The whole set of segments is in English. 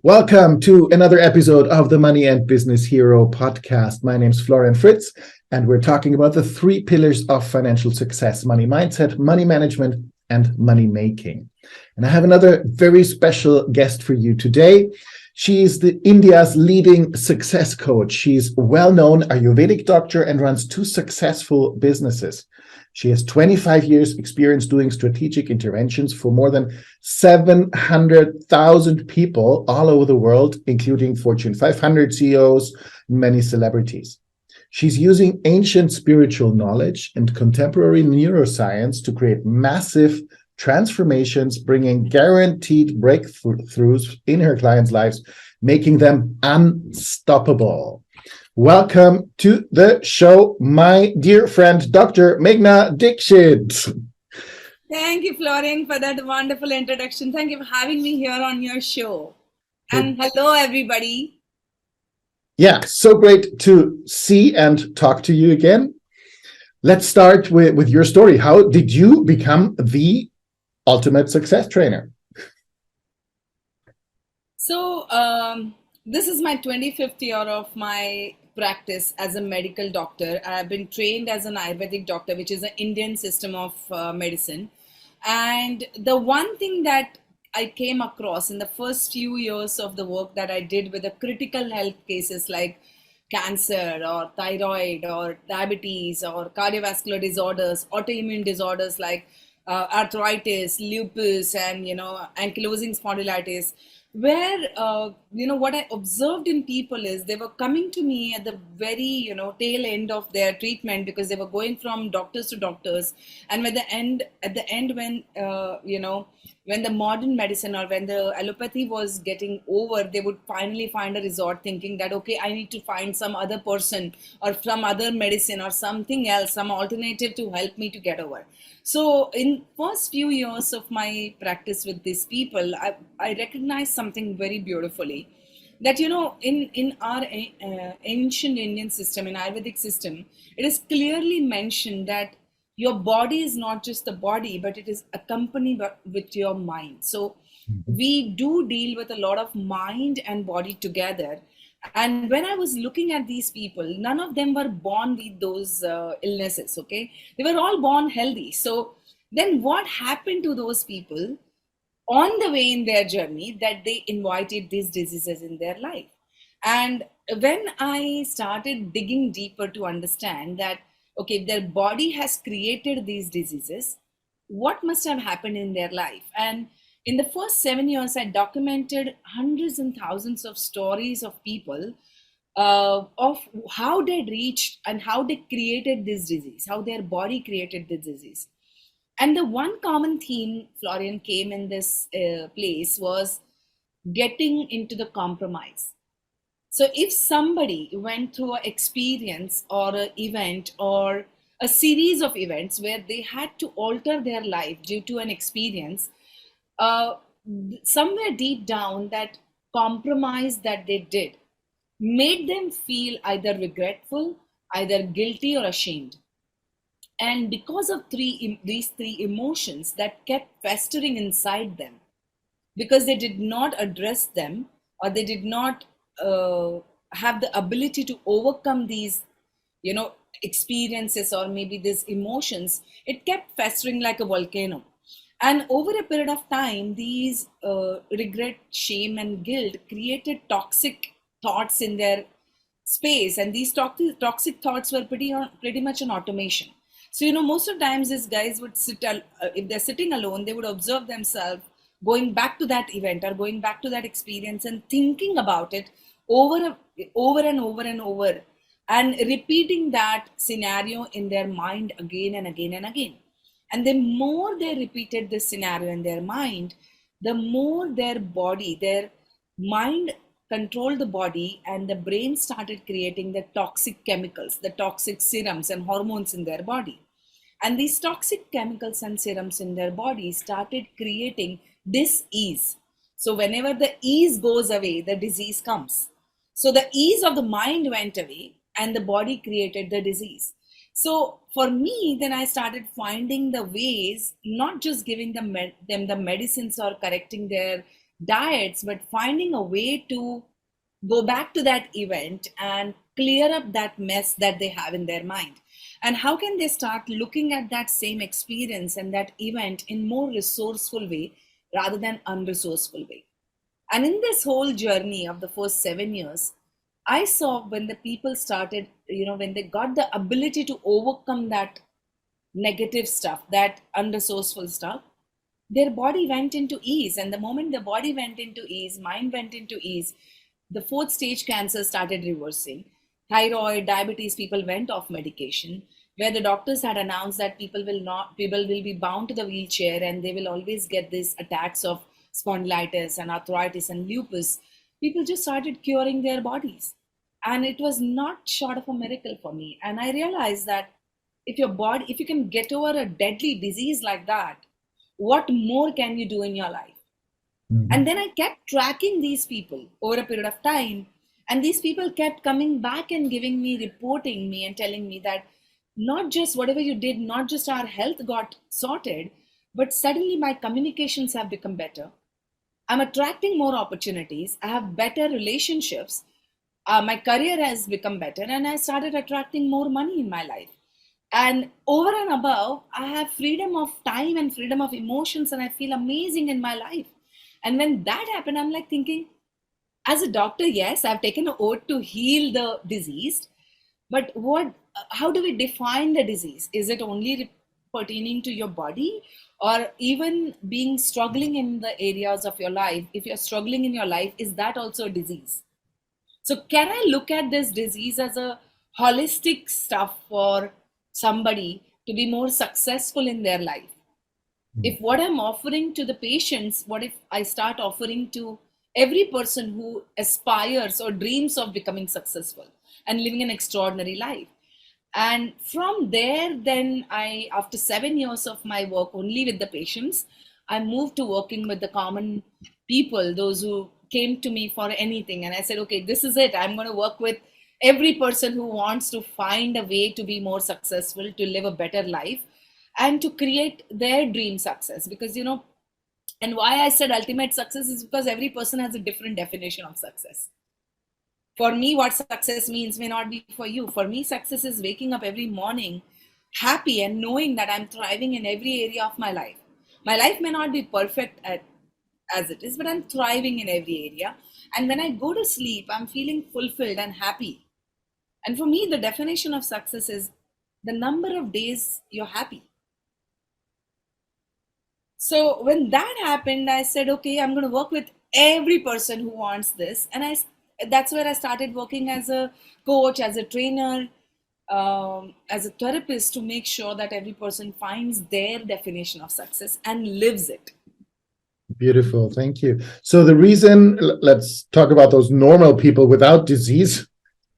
Welcome to another episode of the Money and Business Hero podcast. My name is Florian Fritz, and we're talking about the three pillars of financial success: money mindset, money management, and money making. And I have another very special guest for you today. She is India's leading success coach. She's a well-known Ayurvedic doctor and runs two successful businesses. She has 25 years experience doing strategic interventions for more than 700,000 people all over the world, including Fortune 500 CEOs, many celebrities. She's using ancient spiritual knowledge and contemporary neuroscience to create massive transformations, bringing guaranteed breakthroughs in her clients' lives, making them unstoppable. Welcome to the show, my dear friend, Dr. Meghana Dikshit. Thank you, Florian, for that wonderful introduction. Thank you for having me here on your show. And hello, everybody. Yeah, so great to see and talk to you again. Let's start with your story. How did you become the ultimate success trainer? So, this is my 25th year of my practice as a medical doctor. I've been trained as an Ayurvedic doctor, which is an Indian system of medicine. And the one thing that I came across in the first few years of the work that I did with the critical health cases like cancer or thyroid or diabetes or cardiovascular disorders, autoimmune disorders like arthritis, lupus, and ankylosing spondylitis, where what I observed in people is they were coming to me at the very tail end of their treatment, because they were going from doctors to doctors, and at the end when when the modern medicine or when the allopathy was getting over, they would finally find a resort thinking that, okay, I need to find some other person or some other medicine or something else, some alternative to help me to get over. So in first few years of my practice with these people, I recognized something very beautifully, that in our ancient Indian system, in Ayurvedic system, it is clearly mentioned that your body is not just the body, but it is accompanied with your mind. So we do deal with a lot of mind and body together. And when I was looking at these people, none of them were born with those illnesses. Okay, they were all born healthy. So then what happened to those people on the way in their journey, that they invited these diseases in their life? And when I started digging deeper to understand that, okay, their body has created these diseases, what must have happened in their life? And in the first 7 years, I documented hundreds and thousands of stories of people, of how they reached and how they created this disease, how their body created the disease. And the one common theme, Florian, came in this place was getting into the compromise. So if somebody went through an experience or an event or a series of events where they had to alter their life due to an experience, uh, somewhere deep down, that compromise that they did made them feel either regretful, either guilty or ashamed. And because of these three emotions that kept festering inside them, because they did not address them, or they did not have the ability to overcome these experiences or maybe these emotions, it kept festering like a volcano. And over a period of time, these regret, shame, and guilt created toxic thoughts in their space, and these toxic thoughts were pretty much an automation. So most of the times these guys would if they're sitting alone, they would observe themselves going back to that event or going back to that experience and thinking about it over and over and over, and repeating that scenario in their mind again and again and again. And the more they repeated this scenario in their mind, the more their mind controlled the body, and the brain started creating the toxic chemicals, the toxic serums and hormones in their body. And these toxic chemicals and serums in their body started creating dis-ease. So whenever the ease goes away, the disease comes. So the ease of the mind went away and the body created the disease. So for me, then I started finding the ways, not just giving them the medicines or correcting their diets, but finding a way to go back to that event and clear up that mess that they have in their mind. And how can they start looking at that same experience and that event in more resourceful way rather than unresourceful way. And in this whole journey of the first 7 years, I saw when the people started, when they got the ability to overcome that negative stuff, that unresourceful stuff, their body went into ease. And the moment the body went into ease, mind went into ease, the fourth stage cancer started reversing. Thyroid, diabetes, people went off medication, where the doctors had announced that people will be bound to the wheelchair and they will always get these attacks of spondylitis and arthritis and lupus. People just started curing their bodies. And it was not short of a miracle for me. And I realized that if you can get over a deadly disease like that, what more can you do in your life? Mhm. And then I kept tracking these people over a period of time. And these people kept coming back and giving me, reporting me, and telling me that not just whatever you did, not just our health got sorted, but suddenly my communications have become better. I'm attracting more opportunities. I have better relationships. My career has become better, and I started attracting more money in my life. And over and above, I have freedom of time and freedom of emotions, and I feel amazing in my life. And when that happened, I'm like thinking, as a doctor, yes, I've taken an oath to heal the disease, but how do we define the disease? Is it only pertaining to your body, or even being struggling in the areas of your life? If you're struggling in your life, is that also a disease? So can I look at this disease as a holistic stuff for somebody to be more successful in their life? If what I'm offering to the patients, what if I start offering to every person who aspires or dreams of becoming successful and living an extraordinary life? And from there, then after 7 years of my work only with the patients, I moved to working with the common people, those who came to me for anything. And I said, okay, this is it. I'm going to work with every person who wants to find a way to be more successful, to live a better life, and to create their dream success. Because, and why I said ultimate success is because every person has a different definition of success. For me, what success means may not be for you. For me, success is waking up every morning happy and knowing that I'm thriving in every area of my life. My life may not be perfect as it is, but I'm thriving in every area. And when I go to sleep, I'm feeling fulfilled and happy. And for me, the definition of success is the number of days you're happy. So when that happened, I said, okay, I'm going to work with every person who wants this. And that's where I started working as a coach, as a trainer, as a therapist, to make sure that every person finds their definition of success and lives it. Beautiful. Thank you. So the reason, let's talk about those normal people without disease.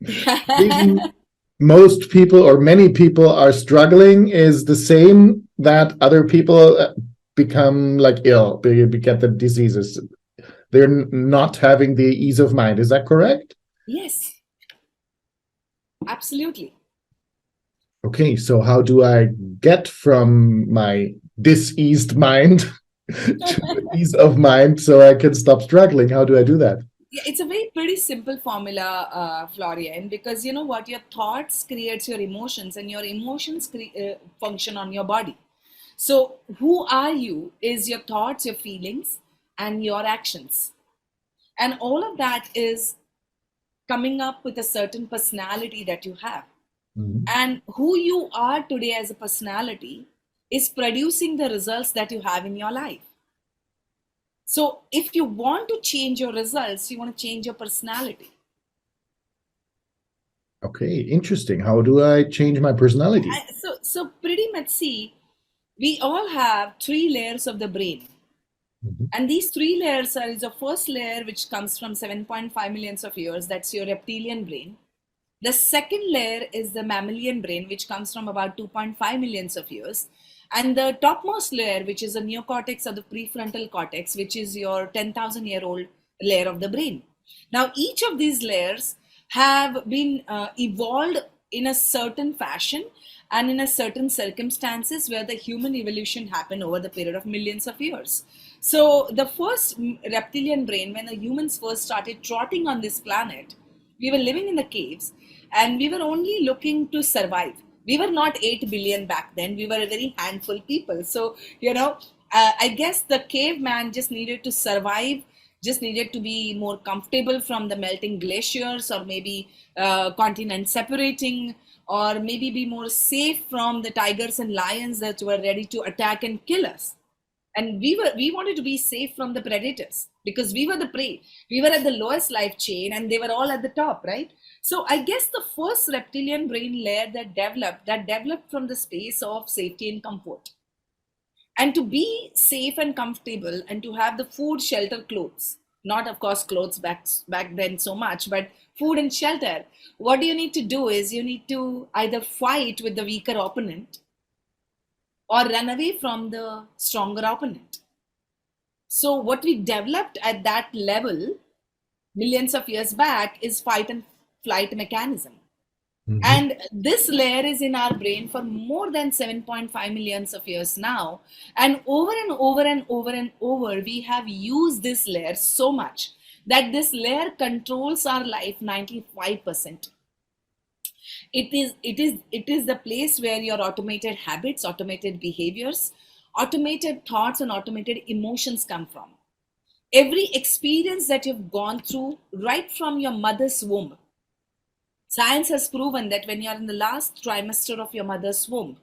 The reason most people or many people are struggling is the same that other people become like ill, they get the diseases. They're not having the ease of mind. Is that correct? Yes, absolutely. Okay, so how do I get from my diseased mind to ease of mind so I can stop struggling? How do I do that? Yeah, it's a very pretty simple formula, Florian, because you know what, your thoughts creates your emotions, and your emotions function on your body. So who are you is your thoughts, your feelings, and your actions, and all of that is coming up with a certain personality that you have. Mhm. And who you are today as a personality is producing the results that you have in your life. So if you want to change your results, you want to change your personality. Okay, interesting. How do I change my personality? So pretty much, see, we all have three layers of the brain. Mhm. And these three layers are is the first layer, which comes from 7.5 millions of years. That's your reptilian brain. The second layer is the mammalian brain, which comes from about 2.5 millions of years. And the topmost layer, which is the neocortex or the prefrontal cortex, which is your 10,000-year-old layer of the brain. Now, each of these layers have been evolved in a certain fashion and in a certain circumstances where the human evolution happened over the period of millions of years. So the first reptilian brain, when the humans first started trotting on this planet, we were living in the caves and we were only looking to survive. We were not 8 billion back then. We were a very handful people. So, I guess the caveman just needed to survive, just needed to be more comfortable from the melting glaciers, or maybe continents separating, or maybe be more safe from the tigers and lions that were ready to attack and kill us. And we wanted to be safe from the predators because we were the prey. We were at the lowest life chain and they were all at the top, right? So I guess the first reptilian brain layer that developed from the space of safety and comfort. And to be safe and comfortable and to have the food, shelter, clothes, not of course clothes back then so much, but food and shelter, what you need to do is you need to either fight with the weaker opponent or run away from the stronger opponent. So what we developed at that level millions of years back is fight and flight mechanism. Mm-hmm. And this layer is in our brain for more than 7.5 millions of years now. And over and over and over and over, we have used this layer so much that this layer controls our life 95%. It is the place where your automated habits, automated behaviors, automated thoughts, and automated emotions come from. Every experience that you've gone through right from your mother's womb. Science has proven that when you're in the last trimester of your mother's womb,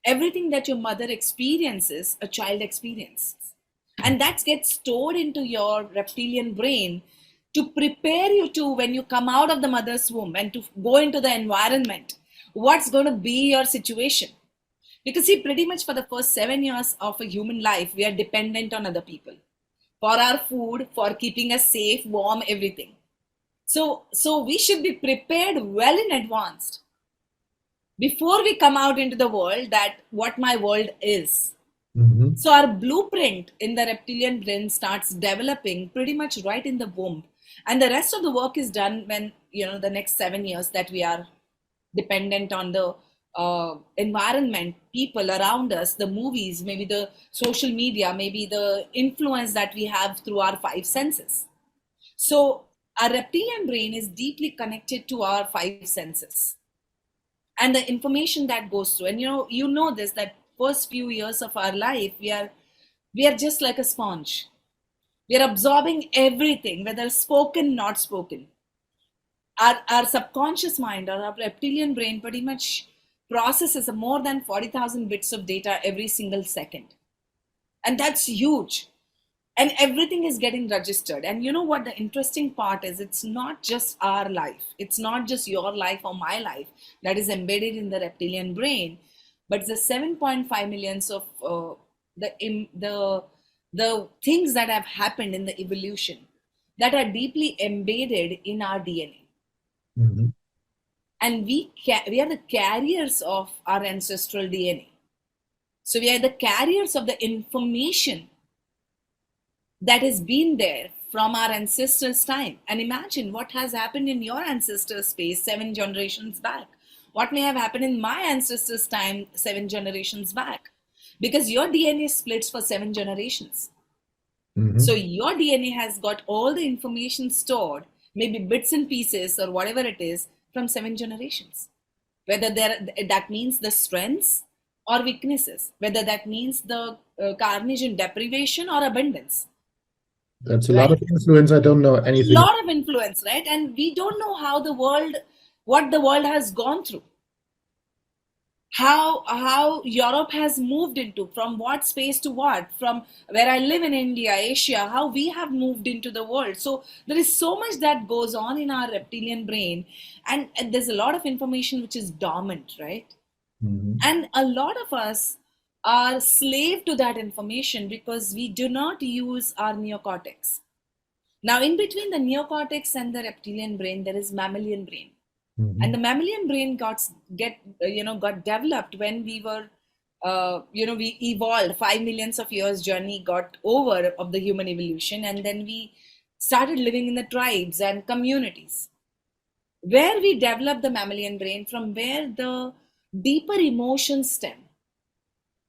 everything that your mother experiences, a child experiences. And that gets stored into your reptilian brain to prepare you to, when you come out of the mother's womb and to go into the environment, what's going to be your situation. Because see, pretty much for the first 7 years of a human life, we are dependent on other people for our food, for keeping us safe, warm, everything. So we should be prepared well in advance before we come out into the world, that what my world is. Mm-hmm. So our blueprint in the reptilian brain starts developing pretty much right in the womb. And the rest of the work is done when, the next 7 years that we are dependent on the environment, people around us, the movies, maybe the social media, maybe the influence that we have through our five senses. So our reptilian brain is deeply connected to our five senses and the information that goes through. And you know this, that first few years of our life, we are just like a sponge. We are absorbing everything, whether spoken, not spoken. Our subconscious mind, or our reptilian brain, pretty much processes more than 40,000 bits of data every single second. And that's huge. And everything is getting registered. And you know what the interesting part is? It's not just our life. It's not just your life or my life that is embedded in the reptilian brain, but it's the 7.5 millions of the things that have happened in the evolution that are deeply embedded in our DNA. Mm-hmm. And we are the carriers of our ancestral DNA. So we are the carriers of the information that has been there from our ancestors' time. And imagine what has happened in your ancestors' space 7 generations back. What may have happened in my ancestors' time 7 generations back. Because your DNA splits for 7 generations. Mm-hmm. So your DNA has got all the information stored, maybe bits and pieces or whatever it is, from 7 generations. Whether that means the strengths or weaknesses, whether that means the carnage and deprivation or abundance. That's a lot Right? of influence. I don't know A anything. lot of influence, right? And we don't know what the world has gone through. How Europe has moved into, from what space to what, from where I live in India, Asia, how we have moved into the world. So there is so much that goes on in our reptilian brain, and there's a lot of information which is dormant, right? Mm-hmm. And a lot of us are slave to that information because we do not use our neocortex. Now, in between the neocortex and the reptilian brain, there is mammalian brain. Mm-hmm. And the mammalian brain got developed when we evolved. 5 millions of years journey got over of the human evolution, and then we started living in the tribes and communities where we developed the mammalian brain, from where the deeper emotions stem.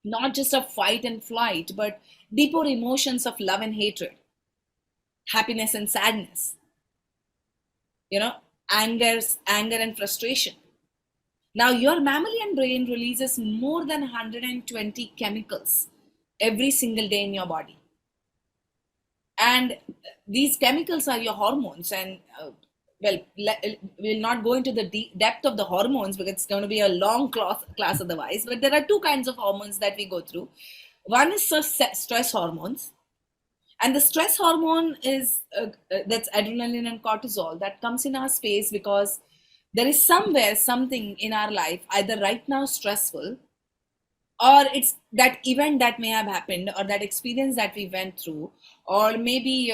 not just of fight and flight, but deeper emotions of love and hatred, happiness and sadness, you know, anger and frustration. Now, your mammalian brain releases more than 120 chemicals every single day in your body. And these chemicals are your hormones. And well, we'll not go into the depth of the hormones because it's going to be a long class otherwise. But there are two kinds of hormones that we go through. One is stress hormones. And the stress hormone is that's adrenaline and cortisol that comes in our space because there is somewhere something in our life, either right now stressful, or it's that event that may have happened, or that experience that we went through, or maybe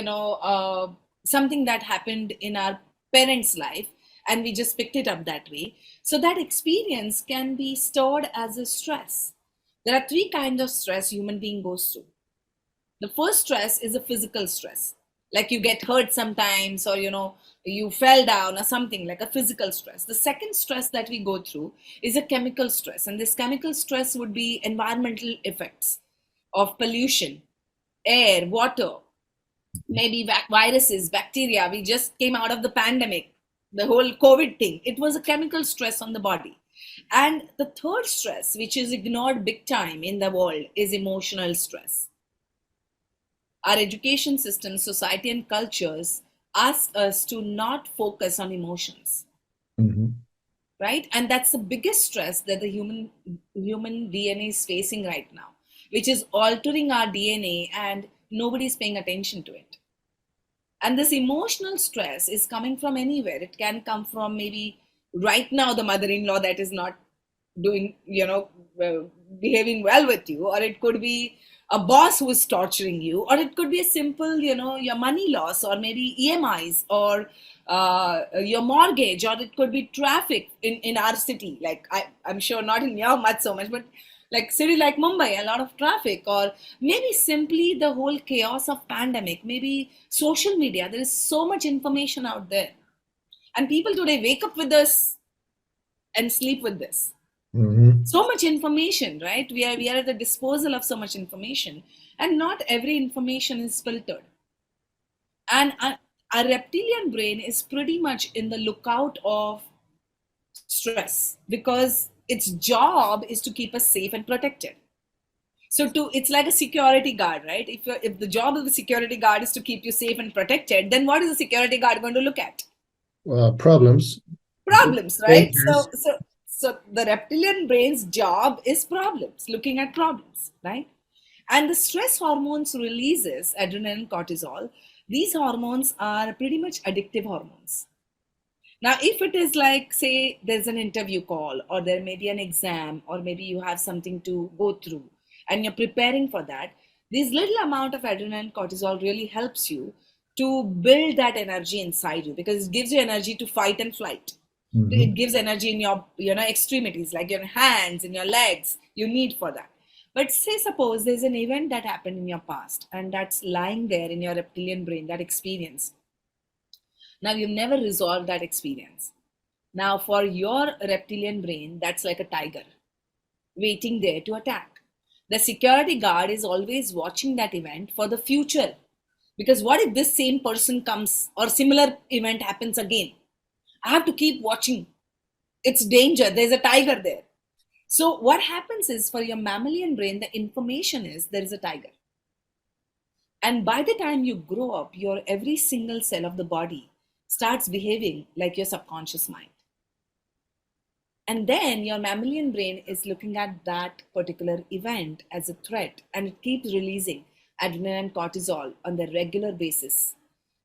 something that happened in our parents' life, and we just picked it up that way. So that experience can be stored as a stress. There are three kinds of stress human being goes through. The first stress is a physical stress, like you get hurt sometimes, or you fell down or something, like a physical stress. The second stress that we go through is a chemical stress, and this chemical stress would be environmental effects of pollution, air, water, maybe viruses, bacteria. We just came out of the pandemic, the whole COVID thing. It was a chemical stress on the body. And the third stress, which is ignored big time in the world, is emotional stress. Our education system, society, and cultures ask us to not focus on emotions, right? And that's the biggest stress that the human DNA is facing right now, which is altering our DNA, and nobody's paying attention to it. And this emotional stress is coming from anywhere. It can come from maybe right now the mother-in-law that is not doing, behaving well with you, or it could be a boss who is torturing you, or it could be a simple, your money loss, or maybe EMIs, or your mortgage, or it could be traffic in our city. Like I'm sure not in your much so much, but like city like Mumbai, a lot of traffic, or maybe simply the whole chaos of pandemic, maybe social media. There is so much information out there, and people today wake up with this and sleep with this. So much information, right? We are at the disposal of so much information, and not every information is filtered. And our reptilian brain is pretty much in the lookout of stress, because its job is to keep us safe and protected. So it's like a security guard, right? If the job of the security guard is to keep you safe and protected, then what is the security guard going to look at? Problems, right? So the reptilian brain's job is problems, looking at problems, right? And the stress hormones releases adrenaline and cortisol. These hormones are pretty much addictive hormones. Now, if it is like, say, there's an interview call, or there may be an exam, or maybe you have something to go through and you're preparing for that, this little amount of adrenaline and cortisol really helps you to build that energy inside you, because it gives you energy to fight and flight. It gives energy in your extremities, like your hands and your legs. You need for that. But say, suppose there's an event that happened in your past, and that's lying there in your reptilian brain, that experience. Now, you've never resolved that experience. Now, for your reptilian brain, that's like a tiger waiting there to attack. The security guard is always watching that event for the future. Because what if this same person comes, or similar event happens again? I have to keep watching. It's danger. There's a tiger there. So what happens is, for your mammalian brain, the information is there is a tiger. And by the time you grow up, your every single cell of the body starts behaving like your subconscious mind. And then your mammalian brain is looking at that particular event as a threat, and it keeps releasing adrenaline and cortisol on the regular basis.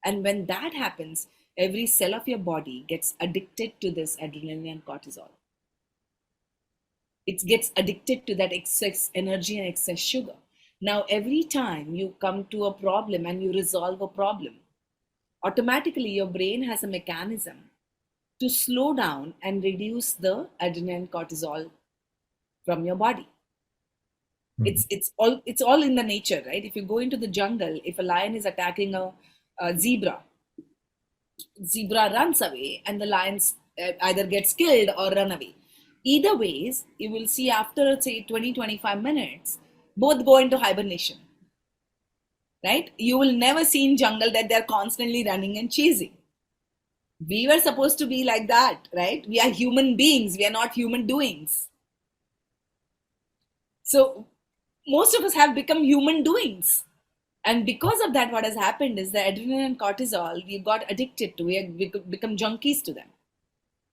And when that happens, every cell of your body gets addicted to this adrenaline and cortisol. It gets addicted to that excess energy and excess sugar. Now, every time you come to a problem and you resolve a problem, automatically your brain has a mechanism to slow down and reduce the adrenaline and cortisol from your body. It's all in the nature, right? If you go into the jungle, if a lion is attacking a zebra runs away, and the lion either gets killed or run away. Either ways, you will see after say 20-25 minutes, both go into hibernation, right? You will never see in jungle that they're constantly running and chasing. We were supposed to be like that, right? We are human beings, we are not human doings. So most of us have become human doings. And because of that, what has happened is the adrenaline and cortisol, we got addicted to, we become junkies to them.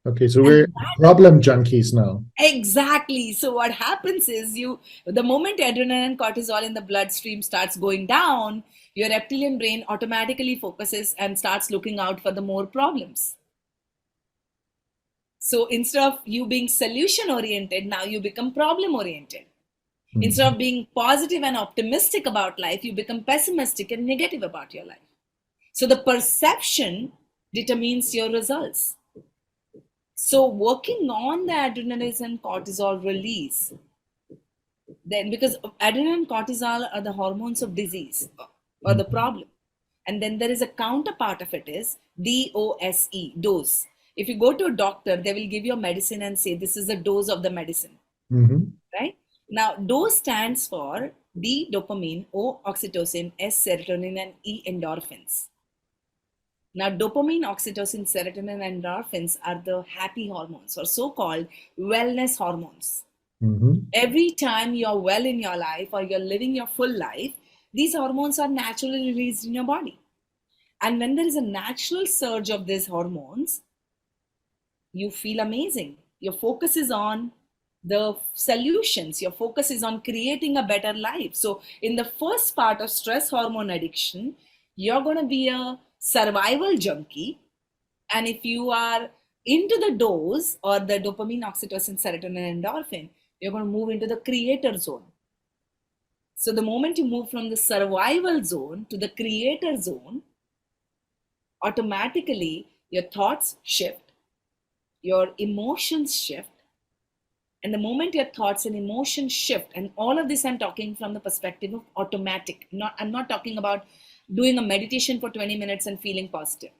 Okay, so we're And problem junkies now. exactly. So what happens is the moment adrenaline and cortisol in the bloodstream starts going down, your reptilian brain automatically focuses and starts looking out for the more problems. So instead of you being solution oriented, now you become problem oriented. Instead of being positive and optimistic about life, you become pessimistic and negative about your life. So the perception determines your results. So working on the adrenaline and cortisol release, then because adrenaline and cortisol are the hormones of disease or the problem. And then there is a counterpart of it is DOSE, dose. If you go to a doctor, they will give you a medicine and say, this is the dose of the medicine, right? Now, dose stands for D, dopamine, O, oxytocin, S, serotonin, and E, endorphins. Now, dopamine, oxytocin, serotonin, and endorphins are the happy hormones or so-called wellness hormones. Every time you're well in your life or you're living your full life, these hormones are naturally released in your body. And when there is a natural surge of these hormones, you feel amazing. Your focus is on the solutions. Your focus is on creating a better life. So in the first part of stress hormone addiction, you're going to be a survival junkie. And if you are into the dose or the dopamine, oxytocin, serotonin, endorphin, you're going to move into the creator zone. So the moment you move from the survival zone to the creator zone, automatically your thoughts shift, your emotions shift. And the moment your thoughts and emotions shift, and all of this I'm talking from the perspective of automatic. I'm not talking about doing a meditation for 20 minutes and feeling positive.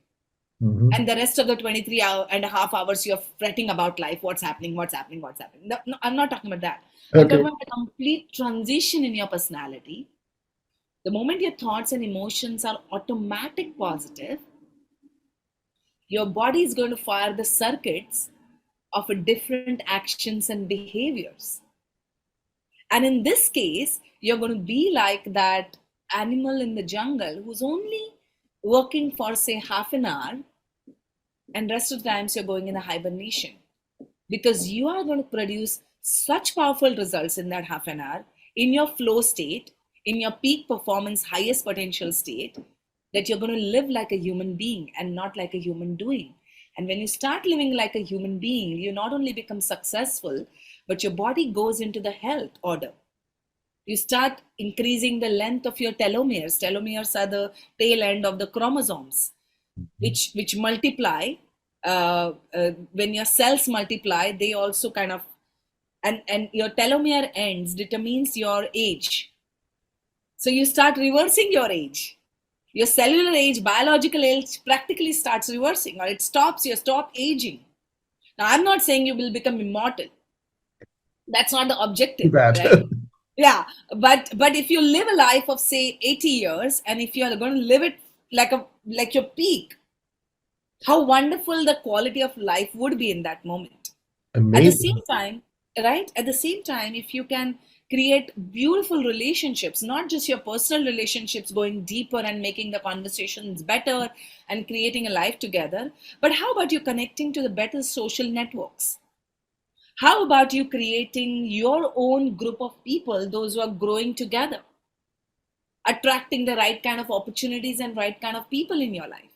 And the rest of the 23.5 hours you're fretting about life, what's happening. No, I'm not talking about that. I'm talking about a complete transition in your personality. The moment your thoughts and emotions are automatic positive, your body is going to fire the circuits of different actions and behaviors. And in this case, you're going to be like that animal in the jungle who's only working for say half an hour, and rest of the times you're going in a hibernation, because you are going to produce such powerful results in that half an hour, in your flow state, in your peak performance, highest potential state, that you're going to live like a human being and not like a human doing. And when you start living like a human being, you not only become successful, but your body goes into the health order. You start increasing the length of your telomeres. Telomeres are the tail end of the chromosomes, which multiply. When your cells multiply, they also kind of, and your telomere ends determines your age. So you start reversing your age. Your cellular age, biological age practically starts reversing, or it stops, you stop aging. Now, I'm not saying you will become immortal. That's not the objective, right? Yeah, but if you live a life of say 80 years, and if you are going to live it like your peak, how wonderful the quality of life would be in that moment. Amazing. At the same time, right? At the same time, if you can create beautiful relationships, not just your personal relationships, going deeper and making the conversations better and creating a life together, but how about you connecting to the better social networks? How about you creating your own group of people, those who are growing together, attracting the right kind of opportunities and right kind of people in your life?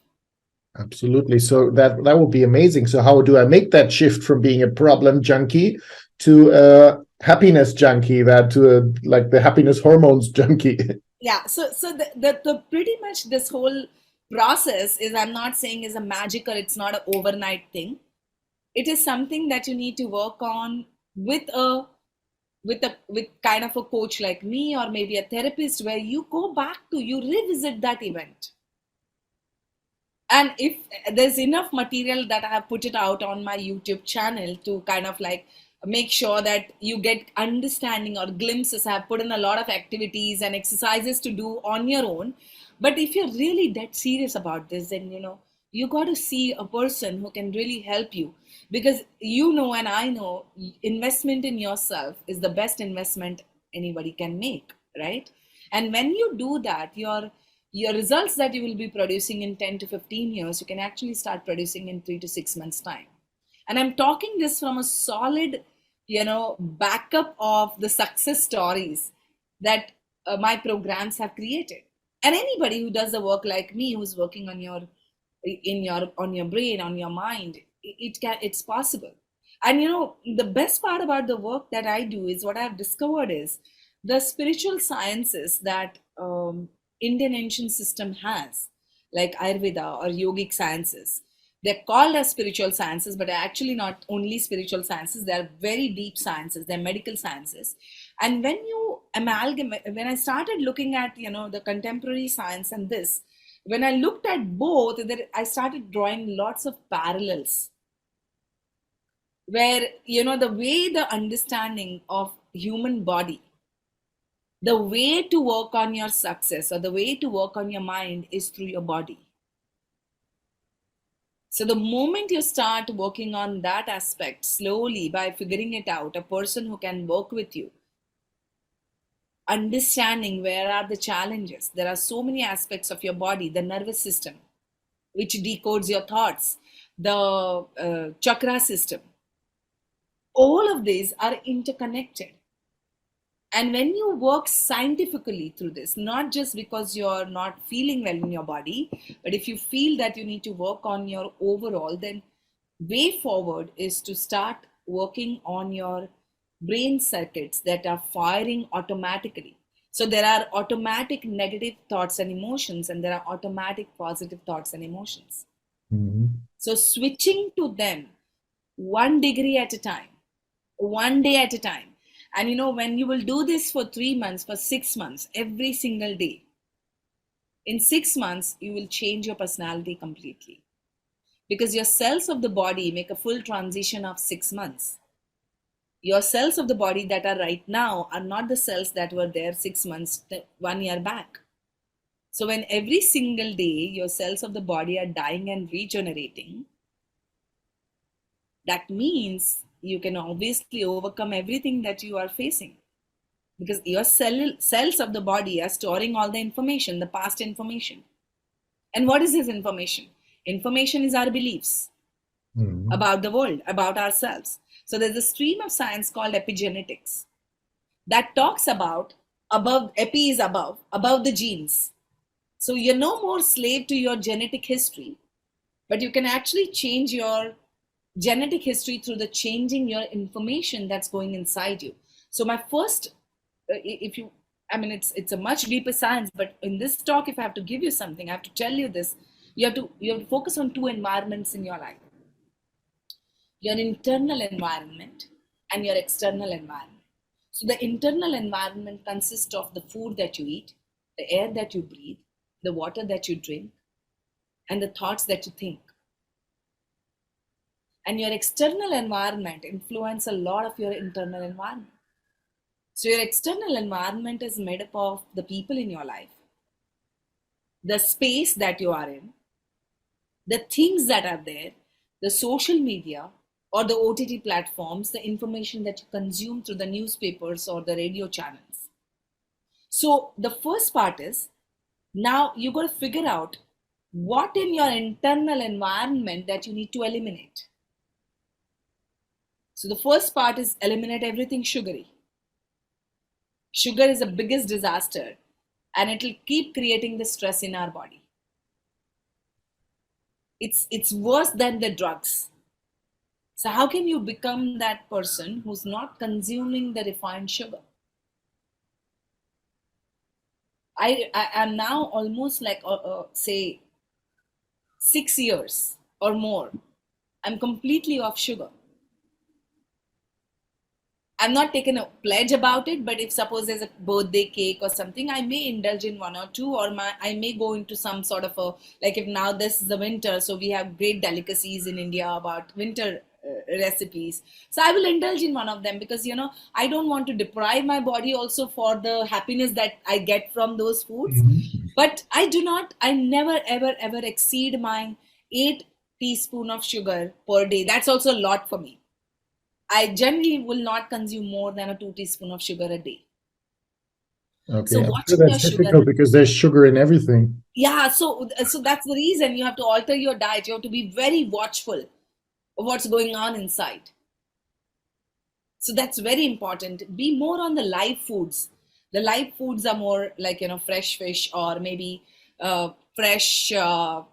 Absolutely. So that would be amazing. So how do I make that shift from being a problem junkie to a happiness junkie, like the happiness hormones junkie? Yeah. So the pretty much this whole process is, I'm not saying is a magic or it's not an overnight thing. It is something that you need to work on with kind of a coach like me, or maybe a therapist, where you go back to, you revisit that event. And if there's enough material that I have put it out on my YouTube channel to kind of like make sure that you get understanding or glimpses. I've put in a lot of activities and exercises to do on your own. But if you're really that serious about this, then you got to see a person who can really help you, because and I know investment in yourself is the best investment anybody can make, right? And when you do that, your results that you will be producing in 10 to 15 years, you can actually start producing in 3 to 6 months time. And I'm talking this from a solid backup of the success stories that my programs have created. And anybody who does the work like me, who's working on your brain, on your mind, it's possible. And the best part about the work that I do is, what I've discovered is the spiritual sciences that Indian ancient system has, like Ayurveda or yogic sciences. They're called as spiritual sciences, but they're actually not only spiritual sciences. They're very deep sciences. They're medical sciences. And when you amalgamate, when I started looking at the contemporary science and this, when I looked at both, I started drawing lots of parallels, where the way the understanding of human body, the way to work on your success or the way to work on your mind is through your body. So the moment you start working on that aspect slowly by figuring it out, a person who can work with you, understanding where are the challenges. There are so many aspects of your body, the nervous system, which decodes your thoughts, the chakra system. All of these are interconnected. And when you work scientifically through this, not just because you're not feeling well in your body, but if you feel that you need to work on your overall, then way forward is to start working on your brain circuits that are firing automatically. So there are automatic negative thoughts and emotions, and there are automatic positive thoughts and emotions. Mm-hmm. So switching to them 1 degree at a time, 1 day at a time. And when you will do this for 3 months, for 6 months, every single day, in 6 months, you will change your personality completely. Because your cells of the body make a full transition of 6 months. Your cells of the body that are right now are not the cells that were there 6 months, 1 year back. So when every single day your cells of the body are dying and regenerating, that means you can obviously overcome everything that you are facing, because your cells of the body are storing all the information, the past information. And what is this information? Information is our beliefs about the world, about ourselves. So there's a stream of science called epigenetics that talks about epi is above the genes. So you're no more slave to your genetic history, but you can actually change your genetic history through the changing your information that's going inside you. So my first, it's a much deeper science, but in this talk, if I have to give you something, I have to tell you this. You have to focus on 2 environments in your life: your internal environment and your external environment. So the internal environment consists of the food that you eat, the air that you breathe, the water that you drink, and the thoughts that you think. And your external environment influences a lot of your internal environment. So your external environment is made up of the people in your life, the space that you are in, the things that are there, the social media or the OTT platforms, the information that you consume through the newspapers or the radio channels. So the first part is, now you got to figure out what in your internal environment that you need to eliminate. So the first part is eliminate everything sugary. Sugar is the biggest disaster, and it will keep creating the stress in our body. It's worse than the drugs. So how can you become that person who's not consuming the refined sugar? I am now almost like, say, 6 years or more. I'm completely off sugar. I'm not taken a pledge about it, but if suppose there's a birthday cake or something, I may indulge in 1 or 2, or I may go into some sort of like if now this is the winter, so we have great delicacies in India about winter recipes. So I will indulge in one of them because I don't want to deprive my body also for the happiness that I get from those foods. Mhm. But I never ever exceed my 8 teaspoon of sugar per day. That's also a lot for me. I generally will not consume more than a 2 teaspoon of sugar a day. So Okay, I'm sure watching that's your sugar, difficult because there's sugar in everything. yeah. So that's the reason you have to alter your diet. You have to be very watchful of what's going on inside. So that's very important. Be more on the live foods. The live foods are more like fresh fish, or maybe fresh your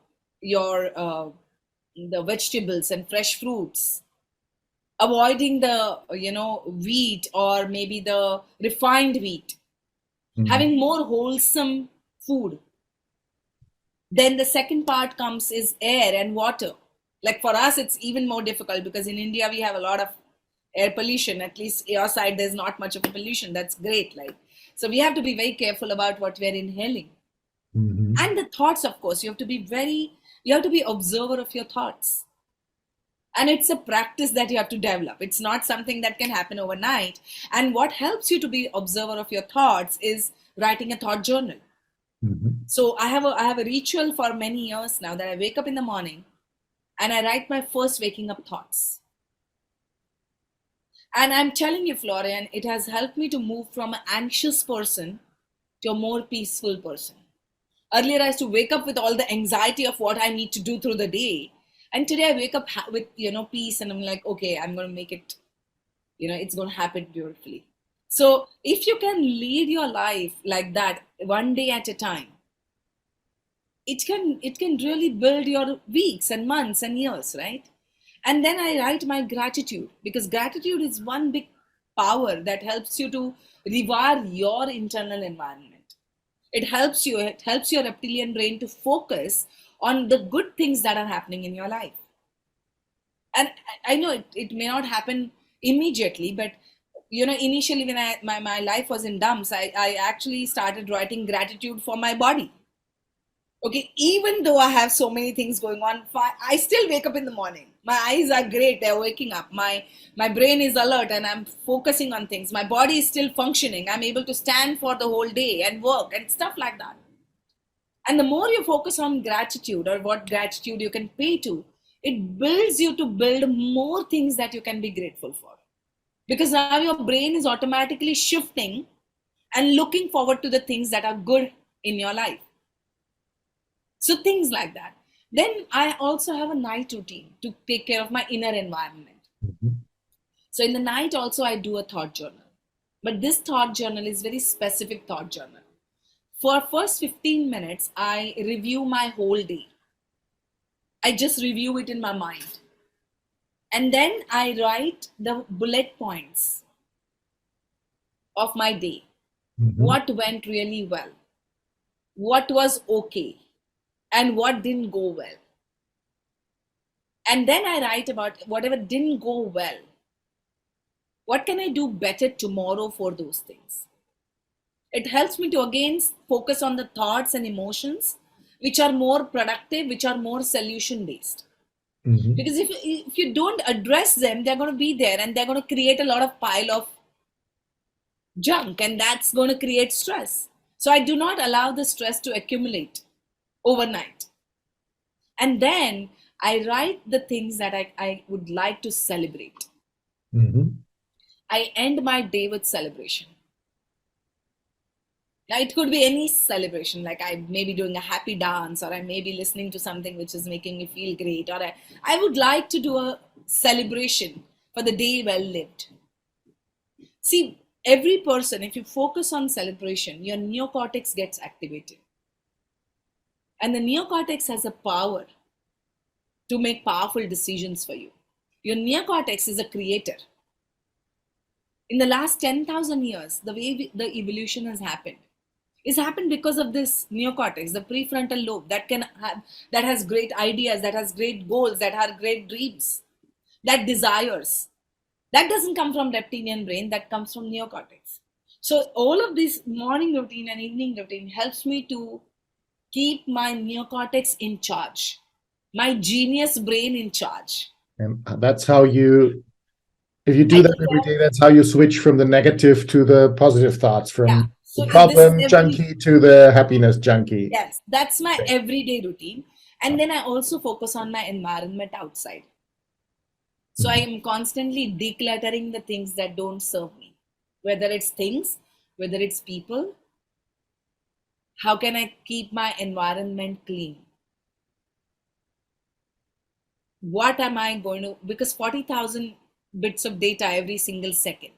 the vegetables and fresh fruits. Avoiding the wheat, or maybe the refined wheat. Mhm. Having more wholesome food. Then the second part comes is air and water. Like for us it's even more difficult because in India we have a lot of air pollution. At least your side there's not much of a pollution. That's great. Like, so we have to be very careful about what we're inhaling. Mhm. And the thoughts, of course, you have to be observer of your thoughts. And it's a practice that you have to develop. It's not something that can happen overnight. And what helps you to be observer of your thoughts is writing a thought journal. Mhm. So I have a ritual for many years now that I wake up in the morning and I write my first waking up thoughts. And I'm telling you, Florian, it has helped me to move from an anxious person to a more peaceful person. Earlier, I used to wake up with all the anxiety of what I need to do through the day. And today I wake up with, peace, and I'm like, okay, I'm going to make it, it's going to happen beautifully. So if you can lead your life like that, one day at a time, it can really build your weeks and months and years, right? And then I write my gratitude, because gratitude is one big power that helps you to rewire your internal environment. It helps your reptilian brain to focus on the good things that are happening in your life. And I know it may not happen immediately, but initially when my life was in dumps, I actually started writing gratitude for my body. Okay, even though I have so many things going on, I still wake up in the morning. My eyes are great, they're waking up. My brain is alert and I'm focusing on things. My body is still functioning. I'm able to stand for the whole day and work and stuff like that. And the more you focus on gratitude, or what gratitude you can pay to, it builds you to build more things that you can be grateful for. Because now your brain is automatically shifting and looking forward to the things that are good in your life. So things like that. Then I also have a night routine to take care of my inner environment. Mhm. So in the night also I do a thought journal. But this thought journal is very specific thought journal. For first 15 minutes, I review my whole day. I just review it in my mind. And then I write the bullet points of my day. Mhm. What went really well? What was okay? And what didn't go well? And then I write about whatever didn't go well. What can I do better tomorrow for those things? It helps me to again focus on the thoughts and emotions which are more productive, which are more solution based. Mhm. Because if you don't address them, they're going to be there and they're going to create a lot of pile of junk, and that's going to create stress. So I do not allow the stress to accumulate overnight. And then I write the things that I would like to celebrate. Mhm. I end my day with celebration. Now, it could be any celebration, like I may be doing a happy dance, or I may be listening to something which is making me feel great, or I would like to do a celebration for the day well lived. See, every person, if you focus on celebration, your neocortex gets activated. And the neocortex has a power to make powerful decisions for you. Your neocortex is a creator. In the last 10,000 years, the way the evolution has happened is happened because of this neocortex, the prefrontal lobe that has great ideas, that has great goals, that has great dreams, that desires. That doesn't come from reptilian brain, that comes from neocortex. So all of this morning routine and evening routine helps me to keep my neocortex in charge, my genius brain in charge. And that's how you, if you I do that think every day, that's how you switch from the negative to the positive thoughts, yeah. from So the this is problem every junkie to the happiness junkie. yes, that's my Great. everyday routine. And then I also focus on my environment outside. So I Mhm. am constantly decluttering the things that don't serve me, whether it's things, whether it's people. How can I keep my environment clean? What am I going to, because 40,000 bits of data every single second.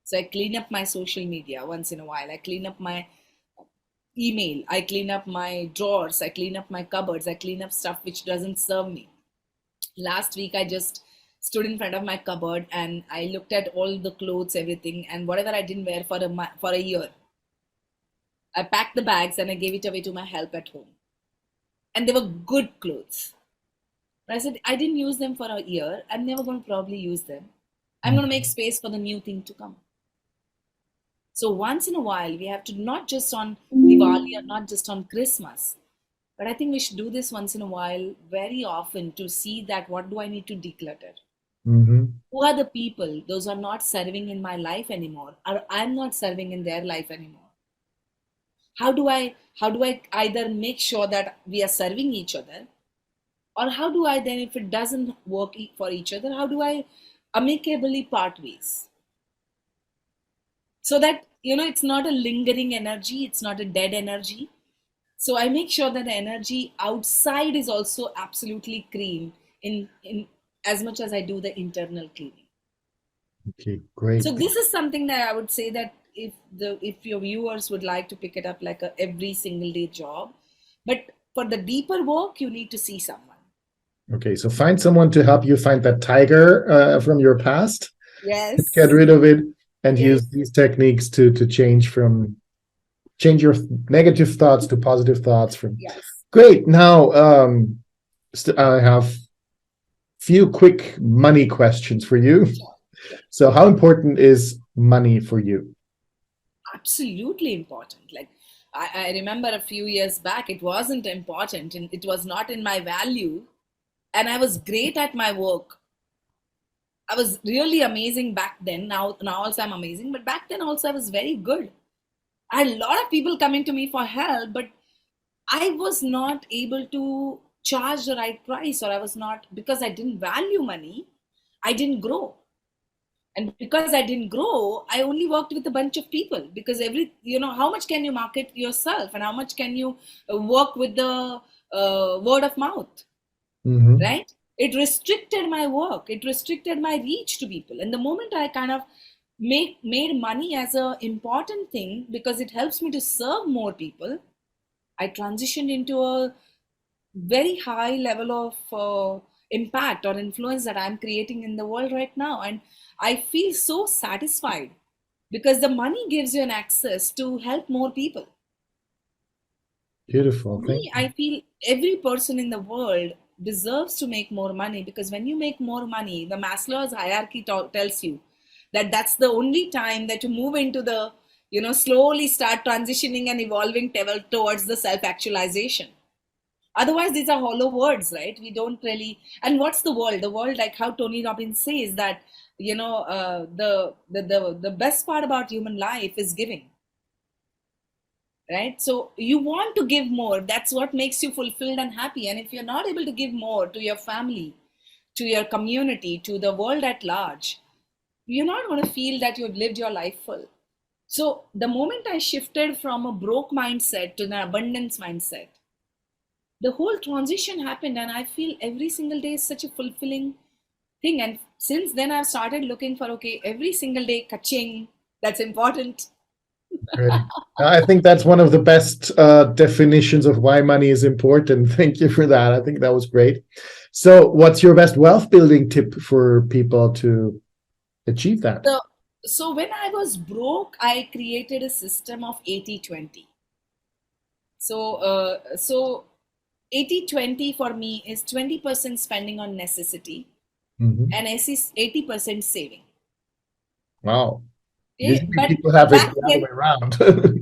So I clean up my social media once in a while. I clean up my email. I clean up my drawers. I clean up my cupboards. I clean up stuff which doesn't serve me. Last week, I just stood in front of my cupboard and I looked at all the clothes, everything, and whatever I didn't wear for for a year, I packed the bags and I gave it away to my help at home. And they were good clothes. I said, I didn't use them for a year. I'm never going to probably use them. I'm going to make space for the new thing to come. So once in a while, we have to not just on Diwali or not just on Christmas, but I think we should do this once in a while, very often, to see that what do I need to declutter? Mhm. Who are the people? Those are not serving in my life anymore, or I'm not serving in their life anymore. How do I either make sure that we are serving each other, or how do I then, if it doesn't work for each other, how do I amicably part ways? So that it's not a lingering energy, it's not a dead energy. So I make sure that the energy outside is also absolutely clean in as much as I do the internal cleaning. Okay, great. So this is something that I would say that if your viewers would like to pick it up like a every single day job, but for the deeper work you need to see someone. Okay, so find someone to help you find that tiger from your past, get Yes. rid of it, and Yes. use these techniques to change your negative thoughts to positive thoughts. From Yes. great. Now, I have few quick money questions for you. Sure. Sure. So, how important is money for you? Absolutely important. Like I remember a few years back, it wasn't important and it was not in my value. And I was great at my work. I was really amazing back then. Now also I'm amazing, but back then also I was very good. I had a lot of people coming to me for help, but I was not able to charge the right price, or I was not, because I didn't value money, I didn't grow. And because I didn't grow, I only worked with a bunch of people, because how much can you market yourself and how much can you work with the word of mouth, Mhm. right? It restricted my work, it restricted my reach to people. And the moment I kind of made money as a important thing because it helps me to serve more people, I transitioned into a very high level of impact or influence that I'm creating in the world right now. And I feel so satisfied because the money gives you an access to help more people. Beautiful. For Thank me, you. I feel every person in the world deserves to make more money, because when you make more money, the Maslow's hierarchy tells you that that's the only time that you move into the, slowly start transitioning and evolving towards the self actualization. Otherwise, these are hollow words, right? We don't really. And what's the world, like how Tony Robbins says that, the best part about human life is giving, right? So you want to give more. That's what makes you fulfilled and happy. And if you're not able to give more to your family, to your community, to the world at large, you're not going to feel that you've lived your life full. So the moment I shifted from a broke mindset to an abundance mindset, the whole transition happened, and I feel every single day is such a fulfilling thing. And since then I've started looking for, okay, every single day kaching, that's important. Great. I think that's one of the best definitions of why money is important. Thank you for that. I think that was great. So, what's your best wealth building tip for people to achieve that? So, so when I was broke, I created a system of 80-20. So 80-20 for me is 20% spending on necessity Mhm. and 80% saving. Wow. Okay? Usually But people have it back the other then, way around.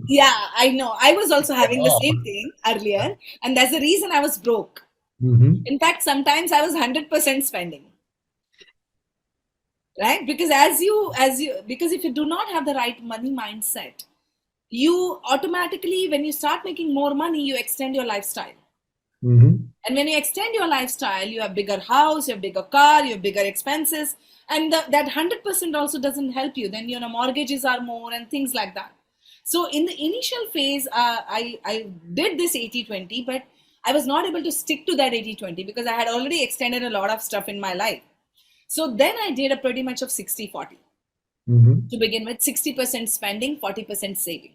yeah, I know. I was also having the Oh. same thing earlier, and that's the reason I was broke. Mm-hmm. In fact, sometimes I was 100% spending, right? Because because if you do not have the right money mindset, you automatically, when you start making more money, you extend your lifestyle. Mm-hmm. And when you extend your lifestyle, you have bigger house, you have bigger car, you have bigger expenses, and that 100% also doesn't help you. Then mortgages are more and things like that. So in the initial phase, I did this 80-20, but I was not able to stick to that 80-20 because I had already extended a lot of stuff in my life. So then I did a pretty much of 60-40 Mm-hmm. to begin with, 60% spending, 40% saving,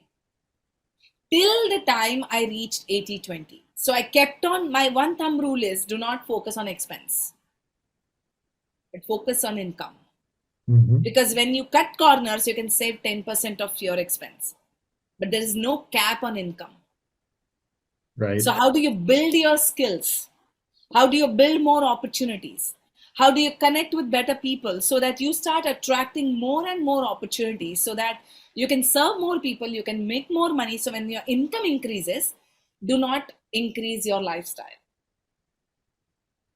till the time I reached 80-20. So I kept on, my one thumb rule is do not focus on expense, but focus on income. Mm-hmm. Because when you cut corners, you can save 10% of your expense, but there is no cap on income. Right. So, how do you build your skills? How do you build more opportunities? How do you connect with better people so that you start attracting more and more opportunities so that you can serve more people, you can make more money. So, when your income increases, do not increase your lifestyle.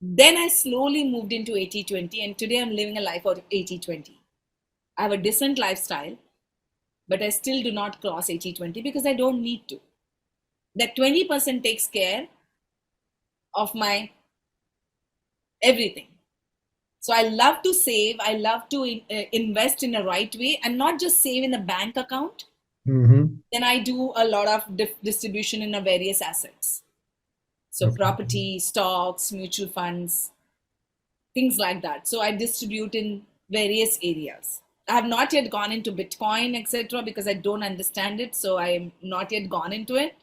Then I slowly moved into 80-20, and today I'm living a life of 80-20. I have a decent lifestyle, but I still do not cross 80-20 because I don't need to. That 20% takes care of my everything. So I love to save, I love to invest in a right way and not just save in a bank account. Mm-hmm. Then I do a lot of distribution in a various assets. So Okay. property, stocks, mutual funds, things like that. So I distribute in various areas. I have not yet gone into Bitcoin, etc., because I don't understand it. So I am not yet gone into it.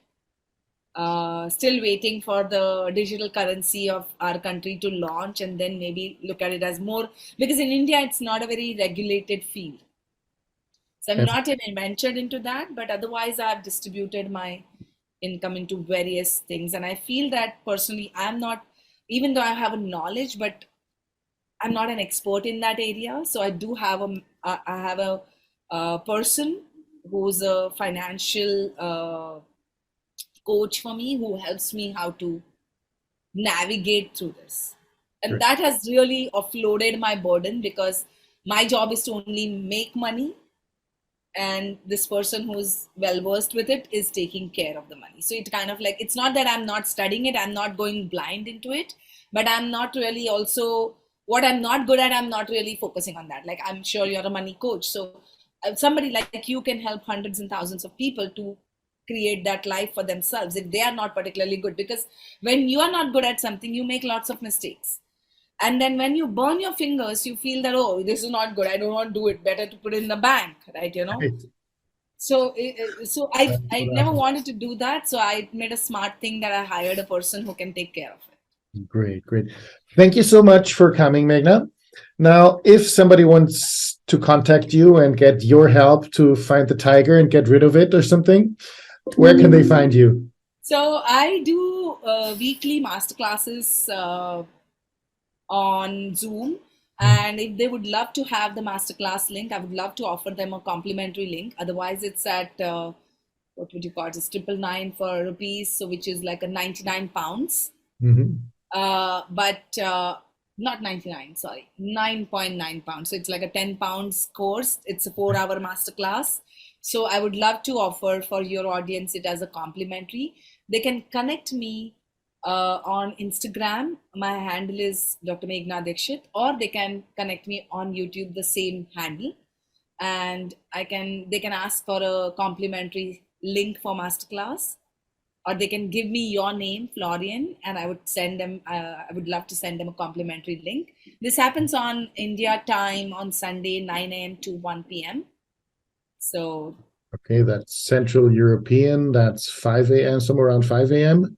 Still waiting for the digital currency of our country to launch and then maybe look at it as more, because in India it's not a very regulated field. So I'm And not yet ventured into that, but otherwise I've distributed my income into various things. And I feel that personally, I'm not, even though I have a knowledge, but I'm not an expert in that area. So I do have I have a person who's a financial coach for me who helps me how to navigate through this. And great. that has really offloaded my burden because my job is to only make money, and this person who's well versed with it is taking care of the money. So it kind of like, it's not that I'm not studying it, I'm not going blind into it, but I'm not really also, what I'm not good at, I'm not really focusing on that. Like, I'm sure you're a money coach, so somebody like you can help hundreds and thousands of people to create that life for themselves if they are not particularly good. Because when you are not good at something, you make lots of mistakes, and then when you burn your fingers, you feel that, oh, this is not good, I don't want to do it, better to put it in the bank, right? Right. So I What never happened? wanted to do that, so I made a smart thing that I hired a person who can take care of it. Great, great. Thank you so much for coming, Meghna. Now, if somebody wants to contact you and get your help to find the tiger and get rid of it or something, where can they find you? So I do weekly masterclasses on Zoom. And if they would love to have the masterclass link, I would love to offer them a complimentary link. Otherwise, it's at what would you call it? It's 999 for rupees, so which is like a 99 pounds. Mm-hmm. But not 99, sorry, 9.9 pounds. So it's like a 10 pounds course. It's a 4-hour masterclass. So I would love to offer for your audience it as a complimentary. They can connect me on Instagram. My handle is Dr. Meghana Dikshit, or they can connect me on YouTube, the same handle. And they can ask for a complimentary link for masterclass, or they can give me your name, Florian, and I would send them. I would love to send them a complimentary link. This happens on India time on Sunday, 9 a.m. to 1 p.m. So Okay, that's Central European. That's 5 a.m., somewhere around 5 a.m.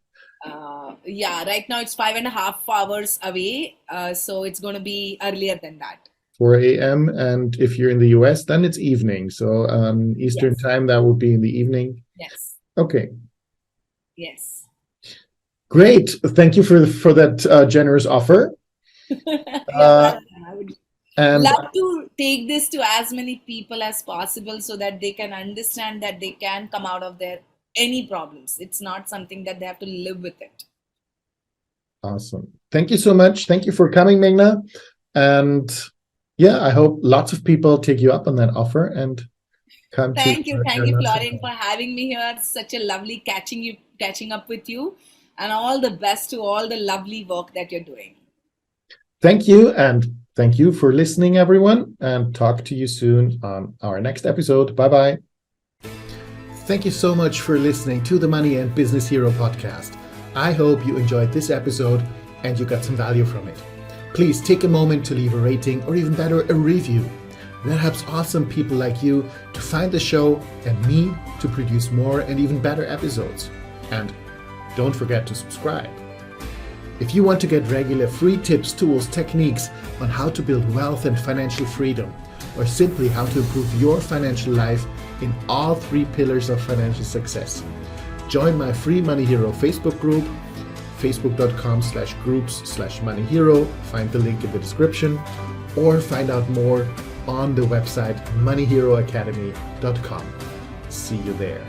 yeah, right now it's 5.5 hours away. So it's going to be earlier than that. 4 a.m. And if you're in the US, then it's evening. So Eastern Yes, time, that would be in the evening. yes, Okay, yes. great. Thank you for that generous offer. You're Uh, welcome. I would and love to take this to as many people as possible so that they can understand that they can come out of their any problems. It's not something that they have to live with it. Awesome. Thank you so much. Thank you for coming, Meghna. And yeah, I hope lots of people take you up on that offer and come to. Thank you, Florian, for having me here. It's such a lovely catching up with you, and all the best to all the lovely work that you're doing. Thank you, and thank you for listening, everyone, and talk to you soon on our next episode. Bye-bye. Thank you so much for listening to the Money and Business Hero podcast. I hope you enjoyed this episode and you got some value from it. Please take a moment to leave a rating, or even better, a review. That helps awesome people like you to find the show and me to produce more and even better episodes. And don't forget to subscribe. If you want to get regular free tips, tools, techniques on how to build wealth and financial freedom, or simply how to improve your financial life in all 3 pillars of financial success, join my free Money Hero Facebook group, facebook.com/groups/moneyhero. Find the link in the description, or find out more on the website moneyheroacademy.com. See you there.